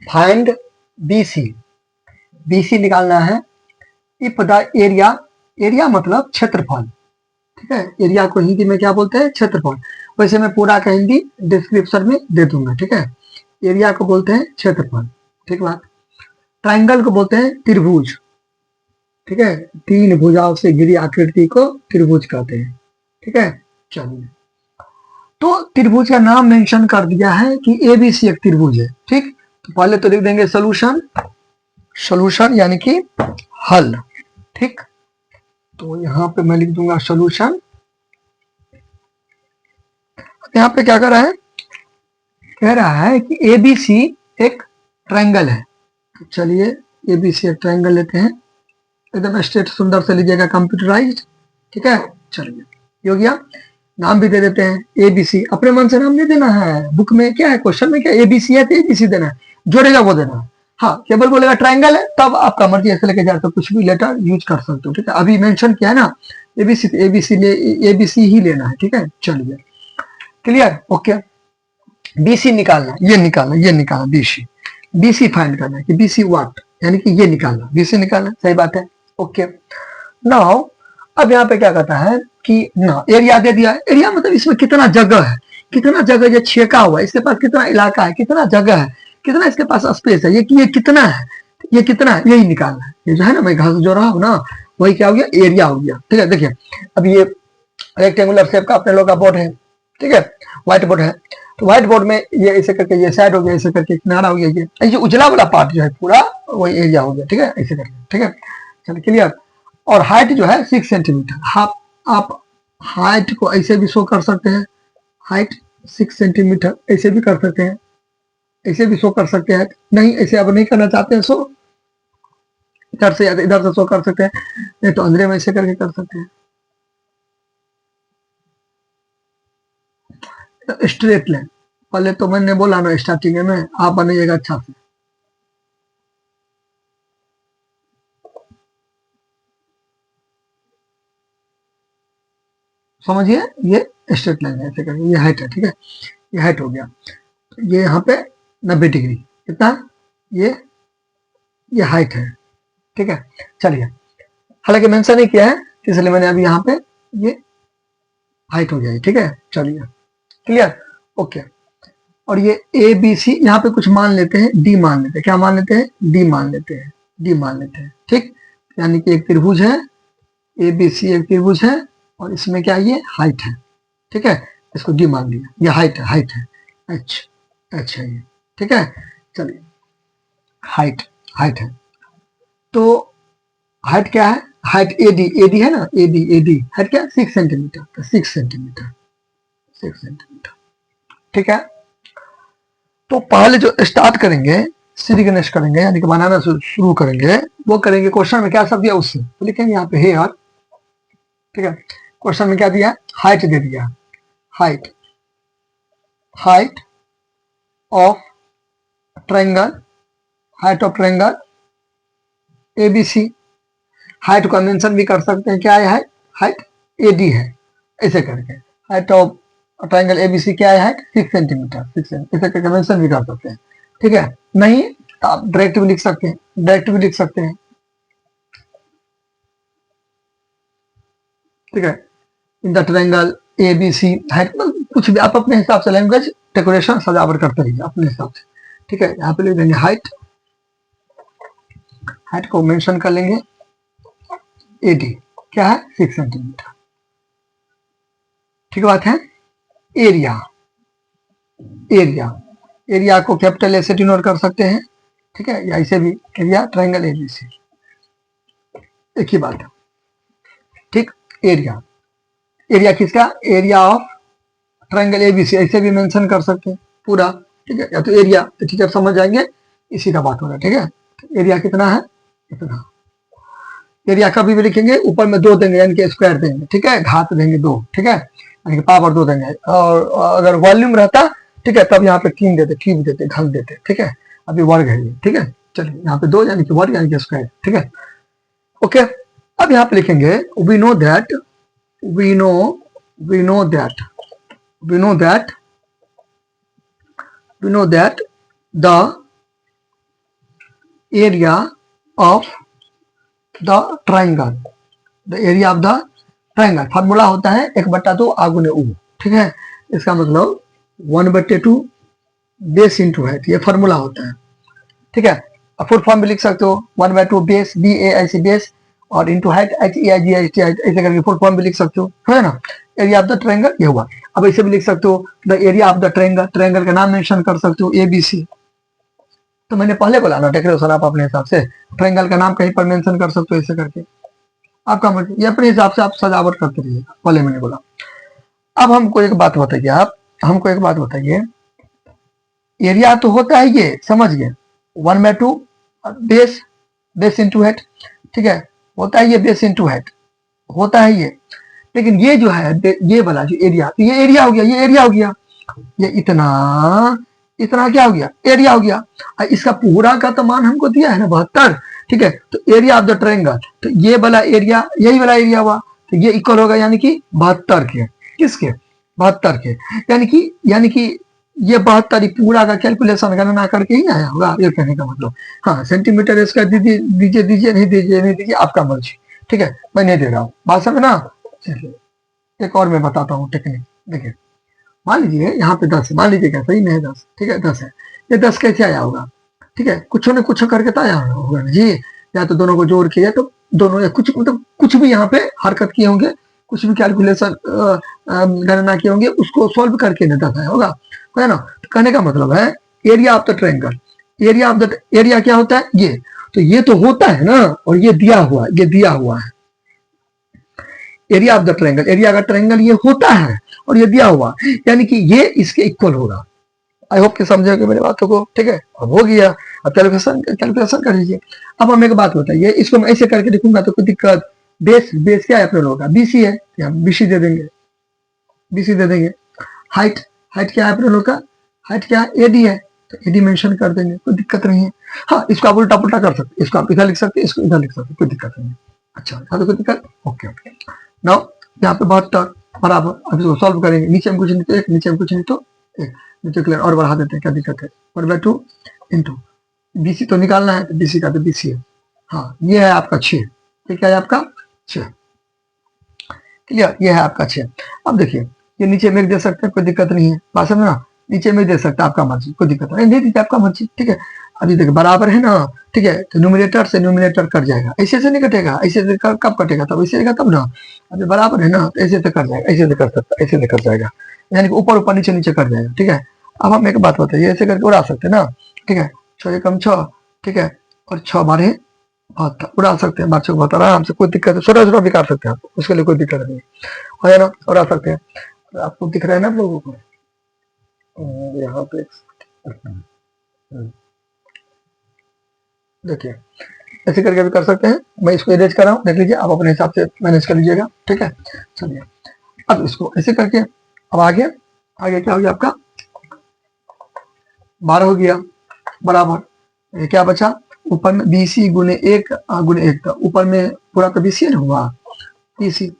Find BC, BC निकालना है। If the area, area मतलब क्षेत्रफल, ठीक है। एरिया को हिंदी में क्या बोलते हैं? क्षेत्रफल। वैसे मैं पूरा का हिंदी डिस्क्रिप्शन में दे दूंगा, ठीक है। एरिया को बोलते हैं क्षेत्रफल, ठीक बात। ट्राइंगल को बोलते हैं त्रिभुज, ठीक है। तीन भुजाओं से घिरी आकृति को त्रिभुज कहते हैं, ठीक है। चलिए, तो त्रिभुज का नाम मेंशन कर दिया है कि ABC एक त्रिभुज है, ठीक। तो पहले तो लिख देंगे सोल्यूशन, सोल्यूशन यानी कि हल, ठीक। तो यहां पे मैं लिख दूंगा सोल्यूशन। यहाँ पे क्या कर रहा है? कह रहा है कि ABC एक ट्रायंगल है। तो चलिए ABC एक ट्रायंगल लेते हैं, एकदम स्ट्रेट सुंदर से लीजिएगा, कंप्यूटराइज्ड, ठीक है। चलिए, ये हो गया। नाम भी दे देते हैं ABC, अपने मन से नाम नहीं देना है। बुक में क्या है, क्वेश्चन में क्या ABC है तो ABC देना है, जोड़ेगा वो देना है। हाँ, केवल बोलेगा ट्रायंगल है तब आपका मर्जी ऐसे लेके जा सकते हो, कुछ भी लेटर यूज कर सकते हो, ठीक है। अभी मेंशन किया है ना ABC, ABC ही लेना है, ठीक है। चलिए, क्लियर, ओके। BC निकालना, ये निकालना, ये निकालना, BC फाइंड करना है कि BC व्हाट, यानी कि ये निकालना, BC निकालना, सही बात है, ओके। नाउ अब यहाँ पे क्या कहता है कि ना एरिया दे दिया। एरिया मतलब इसमें कितना जगह है, कितना जगह ये छेका हुआ है, इसके पास कितना इलाका है, कितना जगह है, कितना इसके पास स्पेस है, ये कितना है, ये कितना है, यही निकालना है। ये जो है ना, मैं घास जो रहा हूँ ना, वही क्या हो गया, एरिया हो गया, ठीक है। देखिए, अब ये रेक्टेंगुलर शेप का अपने लोग का बोर्ड है, ठीक है, व्हाइट बोर्ड है। तो व्हाइट बोर्ड में ये ऐसे करके ये साइड हो गया, ऐसे करके किनारा हो गया, ये उजला वाला पार्ट जो है पूरा वही एरिया हो गया, ठीक है, ऐसे करके, ठीक है। चलिए, क्लियर। और हाइट जो है 6 सेंटीमीटर। आप हाइट को ऐसे भी शो कर सकते हैं, हाइट 6 सेंटीमीटर ऐसे भी कर सकते हैं, ऐसे भी शो कर सकते हैं। नहीं, ऐसे अब नहीं करना चाहते हैं शो, इधर से इधर से शो कर सकते हैं, नहीं तो अंदर में ऐसे करके कर सकते हैं। स्ट्रेट लाइन, पहले तो मैंने बोला ना स्टार्टिंग में, आप बनाइएगा अच्छा से। समझिए, ये स्ट्रेट लाइन है, ऐसे करके, ये हाइट है, ठीक है, ये हाइट हो गया। तो ये यहाँ पे 90 डिग्री, कितना, ये हाइट है, ठीक है। चलिए, हालांकि मेंशन नहीं किया है इसलिए मैंने अभी यहाँ पे ये हाइट हो जाएगी, ठीक है। चलिए, क्लियर, ओके। और ये ABC यहाँ पे कुछ मान लेते हैं, D मान लेते हैं, क्या मान लेते हैं, D मान लेते हैं, D मान लेते हैं, ठीक। यानी कि एक त्रिभुज है, ABC एक त्रिभुज है, और इसमें क्या, ये हाइट है, ठीक है। इसको D मान लिया, ये हाइट है, हाइट है, अच्छा ये, ठीक है। चलिए, हाइट, हाइट है, तो हाइट क्या है, हाइट AD है ना, AD हाइट क्या है, 6 सेंटीमीटर, तो 6 सेंटीमीटर, 6 सेंटीमीटर, ठीक है। तो पहले जो स्टार्ट करेंगे, श्री गणेश करेंगे, यानी कि बनाना शुरू करेंगे, वो करेंगे क्वेश्चन में क्या सब दिया उससे, तो लिखेंगे यहाँ पे हेयर, ठीक है। क्वेश्चन में क्या दिया, हाइट दे दिया, height, height of triangle, height of triangle ABC। Height को मेंशन भी कर सकते हैं, क्या है हाइट, हाइट AD है, ऐसे करके। हाइट ऑफ ट्रायंगल ABC क्या है, हाइट 6 सेंटीमीटर, 6 सेंटीमीटर, ऐसे करके मेंशन भी कर सकते हैं, ठीक है। नहीं तो आप डायरेक्ट भी लिख सकते हैं, डायरेक्ट भी लिख सकते हैं, ठीक है। In the triangle ABC height, कुछ भी आप अपने हिसाब से लैंग्वेज डेकोरेशन सजावट करते रहिए अपने हिसाब से, ठीक है। यहाँ पे लिख देंगे हाइट, हाइट को मेंशन कर लेंगे AD क्या है, 6 सेंटीमीटर, ठीक बात है। एरिया, एरिया, एरिया को कैपिटल ए से डिनोट कर सकते हैं, ठीक है, या इसे भी एरिया ट्रायंगल ABC, एक ही बात है, ठीक। एरिया, एरिया किसका, एरिया ऑफ ट्रायंगल ABC, ऐसे भी मेंशन कर सकते हैं पूरा, ठीक है। या तो एरिया, तो टीचर समझ जाएंगे इसी का बात हो रहा है, ठीक है। एरिया कितना है, इतना। एरिया कभी भी लिखेंगे ऊपर में 2 देंगे, यानी कि स्क्वायर देंगे, ठीक है, घात देंगे 2, ठीक है, यानी कि पावर 2 देंगे। और अगर वॉल्यूम रहता, ठीक है, तब यहाँ पे 3 देते, क्यूब देते, घन देते, ठीक है। अभी वर्ग है ये, ठीक है। चलिए, यहाँ पे 2 यानी कि वर्ग, यानी कि स्क्वायर, ठीक है, ओके। अब यहाँ पे लिखेंगे we know that, we know that, we know that the area of the triangle, the area of the triangle. Formula होता है 1/2 आगुने ऊ, ठीक है। इसका मतलब 1/2 बेस इंटू हाइट, ये फार्मूला होता है, ठीक है। फुल फॉर्म भी लिख सकते हो 1/2 बेस, BAIC बेस, और इंटू हाइट HEIGHT ऐसे करके फुल फॉर्म भी लिख सकते हो, है ना। एरिया ऑफ द ट्रायंगल ये हुआ। अब ऐसे भी लिख सकते हो the area of the triangle, triangle का नाम मेंशन कर सकते हो ABC। तो मैंने पहले बोला ना डेकोरेशन आप अपने हिसाब से ट्रायंगल का नाम कहीं पर मेंशन कर सकते हो ऐसे करके, आपका मर्जी, ये अपने हिसाब से आप सजावट करते रहिएगा, पहले मैंने बोला। अब हमको एक बात बताइए, आप हमको एक बात बताइए, एरिया तो होता है ये, समझ गए, 1/2 बेस, बेस इंटू हाइट, ठीक है, होता है ये बेस इंटू हाइट, होता है ये। लेकिन ये जो है ये वाला जो एरिया, तो ये एरिया हो गया, ये एरिया हो गया, ये इतना इतना क्या हो गया, एरिया हो गया। इसका पूरा का तो मान हमको दिया है ना 72, ठीक है। तो एरिया ऑफ द ट्रायंगल, तो ये वाला एरिया यही वाला एरिया हुआ, तो ये इक्वल होगा यानी कि 72 के, किसके, 72 के, यानी कि ये 72 पूरा का कैलकुलेशन गणना करके ही आया होगा, ये कहने का मतलब। हाँ, सेंटीमीटर इसका दीजिए दीजिए दीजिए, नहीं दीजिए नहीं दीजिए, आपका मर्जी, ठीक है, मैं नहीं दे रहा हूँ, बात समझ ना। चलिए एक और मैं बताता हूँ टेक्निक। देखिए मान लीजिए यहाँ पे 10 है, मान लीजिए क्या सही में है 10, ठीक है 10 है, ये 10 कैसे आया होगा, ठीक है, कुछ न कुछ करके तो आया होगा ना जी, या तो दोनों को जोड़ के, या तो दोनों, या कुछ मतलब कुछ भी यहाँ पे हरकत किए होंगे, कुछ भी कैलकुलेशन गणना किए होंगे, उसको सॉल्व करके ना 10 आया होगा, है ना। तो कहने का मतलब है area of the triangle, area of the area क्या होता है ये, तो ये तो होता है ना, और ये दिया हुआ, ये दिया हुआ है area of the triangle, area का ट्रायंगल ये होता है और ये दिया हुआ, यानी कि ये इसके इक्वल होगा। आई होप कि समझोगे मेरी बातों को, ठीक है। अब हो गया, अब कैलकुलेशन कर लीजिए। अब हम एक बात बताइए, इसको मैं ऐसे करके दिखूंगा तो कोई दिक्कत, बेस बेस क्या है अपने लोगों का, BC है, तो हम BC दे देंगे, BC दे देंगे। हाइट, हाइट क्या है अपने लोग का, हाइट क्या है, AD है, तो AD मेंशन कर देंगे, कोई दिक्कत नहीं है। हाँ, इसको आप उल्टा पुल्टा कर सकते, इसको आप इधर लिख सकते, इसको इधर लिख सकते, कोई दिक्कत नहीं है। अच्छा, तो कोई दिक्कत, ओके ओके। नाउ यहाँ पे 72 बराबर, अब इसको सॉल्व करेंगे, नीचे में कुछ नहीं तो एक, नीचे में कुछ नहीं तो एक, नीचे क्लियर और बढ़ा देते हैं, क्या दिक्कत है, 1/2 इंटू BC तो निकालना है, तो BC का तो BC है। हाँ, ये है आपका 6, ये क्या है आपका 6, क्लियर, ये है आपका 6। अब देखिए ये नीचे में दे सकते हैं, कोई दिक्कत नहीं है, बात समझ ना, नीचे में दे सकते हैं, आपका मर्जी, कोई दिक्कत नहीं, दे दीजिए आपका मर्जी, ठीक है। अभी देखिए बराबर है ना, ठीक है, तो न्यूमरेटर से न्यूमरेटर कट जाएगा, ऐसे से नहीं कटेगा, ऐसे से कब कटेगा, तब ऐसे तब ना, अभी बराबर है ना, तो ऐसे से कट जाएगा, ऐसे से कर सकता, ऐसे से कट जाएगा, यानी कि ऊपर ऊपर नीचे नीचे कट जाएगा, ठीक है। अब हम एक बात बताइए, ऐसे करके उड़ा सकते हैं ना, ठीक है, 6 एकम 6, ठीक है, और 6 बारह 72 उड़ा सकते हैं, 72 आराम से, कोई दिक्कत है, छोटा छोटा भी काट सकते हैं आप, उसके लिए कोई दिक्कत नहीं है ना, उड़ा सकते हैं। आपको दिख रहा है ना आप लोगों को यहाँ पे, देखिए ऐसे करके भी कर सकते हैं, मैं इसको इरेज कर रहा हूँ, देख लीजिए, आप अपने हिसाब से मैनेज कर लीजिएगा, ठीक है। चलिए अब इसको ऐसे करके, अब आगे आगे क्या हो गया आपका, 12 हो गया बराबर, ये क्या बचा, ऊपर में BC गुने 1 गुने 1 था, ऊपर में पूरा तो BC है ना हुआ, BC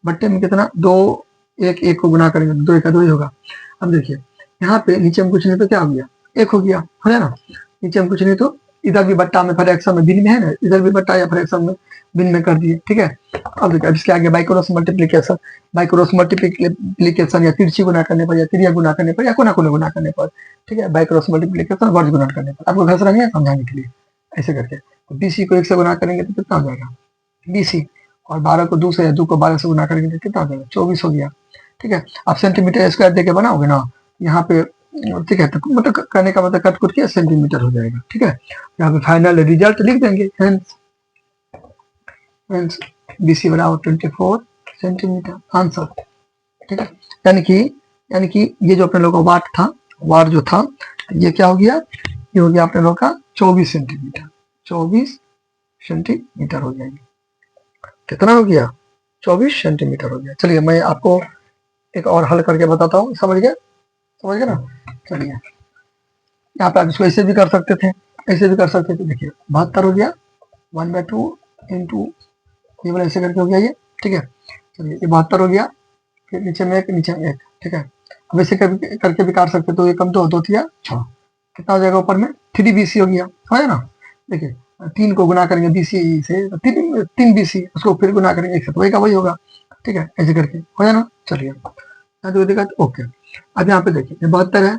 बट्टे में कितना 2, 1 1 को गुना करेंगे 2 1 2 ही होगा। अब देखिए यहाँ पे नीचे में कुछ नहीं तो क्या हो गया, 1 हो गया, है ना, नीचे में कुछ नहीं तो इधर भी बट्टा में फ्रैक्शन में बिन में है ना, इधर भी बट्टा या फ्रैक्शन में बिन में कर दिए, ठीक है। अब देखिए अब इसके आगे बाइक्रोस मल्टीप्लीकेशन, बाइक्रोस मल्टीप्लीकेशन या तिरछी गुना करने पर, या तिरिया गुना करने पर, या कोना कोना गुना करने पर, ठीक है, बाइक्रोस मल्टीप्लीकेशन वर्ग गुना करने पर, आपको घस रहे हैं समझाने के लिए ऐसे करके। तो BC को 1 से गुना करेंगे तो कितना हो जाएगा BC, और 12 को 2 से, या 2 को 12 से गुना करेंगे तो कितना हो जाएगा 24 हो गया, ठीक है। आप सेंटीमीटर स्क्वायर देके बनाओगे ना यहाँ पे, ठीक है, तो मतलब करने का मतलब कट कुट के सेंटीमीटर हो जाएगा, ठीक है। यहाँ पे फाइनल रिजल्ट लिख देंगे, हेंस BC बराबर 24 सेंटीमीटर, आंसर, ठीक है। यानी कि ये जो अपने लोग का वाट था, वाट जो था, ये क्या हो गया, ये हो गया अपने लोग का 24 सेंटीमीटर, 24 सेंटीमीटर हो जाएगी, कितना हो गया 24 सेंटीमीटर हो गया। चलिए मैं आपको एक और हल करके बताता हूँ, समझ गए ना। चलिए यहाँ पे आप इसको ऐसे भी कर सकते थे, ऐसे भी कर सकते थे, देखिए 72 हो गया 1/2 इंटू ये वाला ऐसे करके हो गया ये, ठीक है। चलिए ये 72 हो गया, फिर नीचे में 1 नीचे में 1, ठीक है। अब ऐसे करके भी काट सकते, तो 1 कम 2 2 3 6, कितना हो जाएगा ऊपर में 3BC हो गया, है ना, देखिए 3 को गुना करेंगे बीसी से तो 3 बीसी, उसको फिर गुना करेंगे 1 से तो वही का वही होगा। ठीक है, ऐसे करके हो जाए ना। चलिए यहाँ तो देखा ओके। अब यहाँ पे देखिए ये 72 है,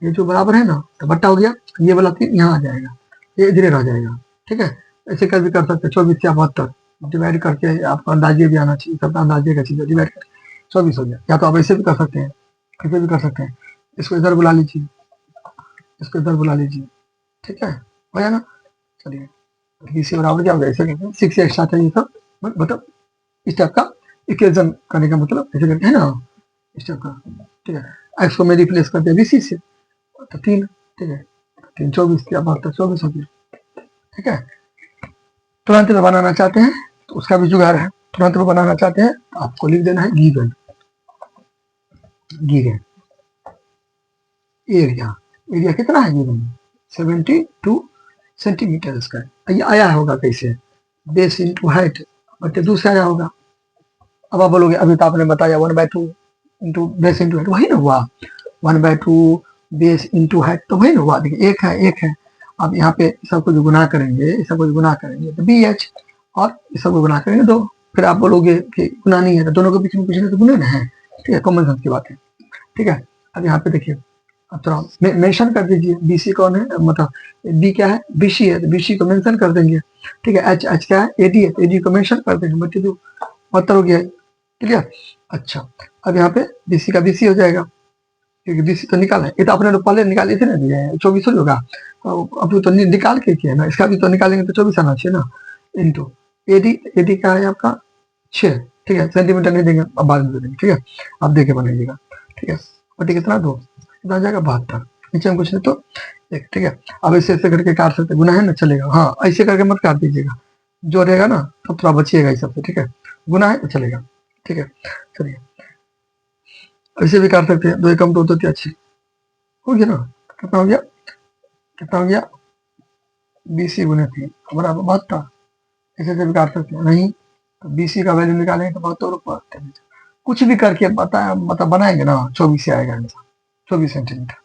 ये जो बराबर है ना तो बट्टा हो गया, ये वाला 3 यहाँ आ जाएगा, ये इधर रह जाएगा। ठीक है, ऐसे कर भी कर सकते हैं 24 या 72 डिवाइड करके, आपको अंदाजे भी आना चाहिए, सबका अंदाजे का चीज़ डिवाइड करके 24 हो गया। या तो आप ऐसे भी कर सकते हैं, ऐसे भी कर सकते हैं, इसको इधर बुला लीजिए, इसको इधर बुला लीजिए। ठीक है, हो जाए ना। चलिए बीसी बराबर क्या होगा, ऐसे करते हैं 6 एक्स्ट्रा चाहिए सब, मतलब इस टाइप का इक्वेशन करने का मतलब ऐसे करके है ना, इस टाइप का। ठीक है, एक्स को मैं रिप्लेस कर दिया बीसी से तो 3। ठीक है, 3 24 या 72 24 हो गया। ठीक है, तुरंत में बनाना चाहते हैं तो उसका भी जुगाड़ है। तुरंत में बनाना चाहते हैं तो आपको लिख देना है गिवन, गिवन एरिया, एरिया कितना है गिवन 72 सेंटीमीटर स्क्वायर। ये आया होगा कैसे, बेस इंटू हाइट बटे 2 से आया होगा। अब आप बोलोगे अभी तो आपने बताया 1/2 इंटू बेस इंटू हाइट, वही ना हुआ 1/2 बेस इंटू हाइट, तो वही ना हुआ। देखिए एक है एक है, अब यहाँ पे सब कुछ गुना करेंगे, सब कुछ गुना करेंगे तो BH, और सब कुछ गुना करेंगे 2। फिर आप बोलोगे कि गुना नहीं है तो दोनों के बीच में कुछ नहीं तो गुना ना है। ठीक है, कॉमन सेंस की बात है। ठीक है, अब यहाँ पे देखिए अब थोड़ा मेंशन कर दीजिए BC कौन है, मतलब B क्या है, BC है तो BC को मेंशन कर देंगे। ठीक है, H क्या है, AD है तो AD को मेंशन कर देंगे, बच्चे जो 72 हो गया। क्लियर। अच्छा, अब यहाँ पे BC का BC हो जाएगा, क्योंकि BC तो निकाला है, ये तो आपने तो पहले निकाले थे ना, दिया है 24 हो होगा, अब तो निकाल के किया ना, इसका भी तो निकालेंगे तो 24 आना चाहिए ना, इंटू AD क्या है आपका 6। ठीक है, सेंटीमीटर नहीं देंगे, अब बाद में दे देंगे। ठीक है, आप देखे बनाइएगा। ठीक है, बटे कितना 2, कितना आ जाएगा 72, नीचे में कुछ नहीं तो 1। ठीक है, अब ऐसे ऐसे करके काट सकते, गुना है ना चलेगा, हाँ ऐसे करके मत काट दीजिएगा, जो रहेगा ना तो थोड़ा बचिएगा इस सबसे। ठीक है, गुना है तो चलेगा। ठीक है, चलिए ऐसे भी काट सकते हैं, 2 एकम 2 2 अच्छी हो गया ना, कितना हो गया, कितना हो गया BC गुने 3 बराबर 72। ऐसे भी काट सकते हैं, नहीं तो BC का वैल्यू निकालेंगे तो 72 ऊपर कुछ भी करके बताया मतलब बनाएंगे ना 24 से आएगा आंसर, 24 सेंटीमीटर।